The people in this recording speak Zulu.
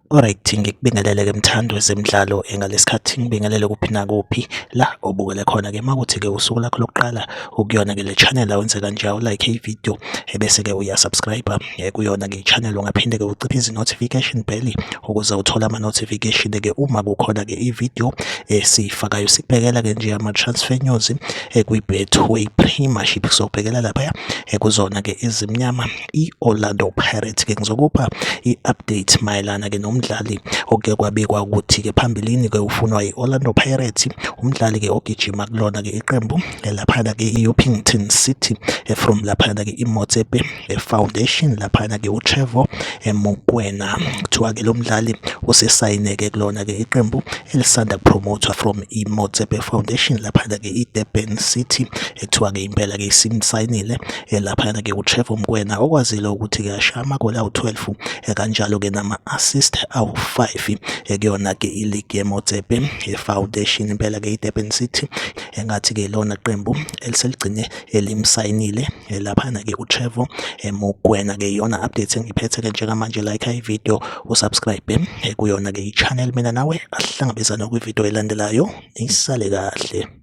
Alright, ngikubingelele-ke mthando wezemidlalo ngalesikhathi ngibingelele kuphi nakuphi la obukele khona-ke makuthi-ke usuku lakho lokuqala ukuyona-ke le channel awenze kanje awulike ividiyo ebese-ke uyasubscribe kuyona-ke i-channel ungaphinde-ke uciphe izi-notification bell ukuze uthole ama-notification-ke uma kukhona-ke ividiyo esiyifakayo. Sikubhekela-ke nje ama-transfer news kwi-Betway Premiership sobhekela laphaya kuzona-ke ezimnyama i-Orlando Pirates-ke ngizokupha i-update mayelana-ke nomdlali okuke kwabikwa ukuthi-ke phambilini-ke ufunwa i-Orlando Pirates, umdlali-ke ogijima kulona-ke iqembu laphana-ke i-Orpington City from laphana-ke iMotsepe Foundation, laphana-ke uTrevor Mokoena. Kuthiwa-ke lo mdlali usesayine-ke kulona-ke iqembu elisanda kupromothwa from iMotsepe Foundation laphana-ke iDurban City. Kuthiwa-ke impela-ke simsayinile laphana-ke uTrevor Mokoena okwazile ukuthi-ke ashaya amagoli awu-12 kanjalo-ke nama-assist awu-5 kuyona-ke iligi yeMotsepe Foundation. Impela-ke iDurban City engathi-ke lona qembu eliseligcine elimsayinile laphana-ke uTrevor Mokoena-ke iyona update engiphethe-ke njengamanje. Like ividiyo, usubscribe kuyona-ke i-channel, mina nawe asihlangabezane kwividiyo elandelayo. Isale kahle.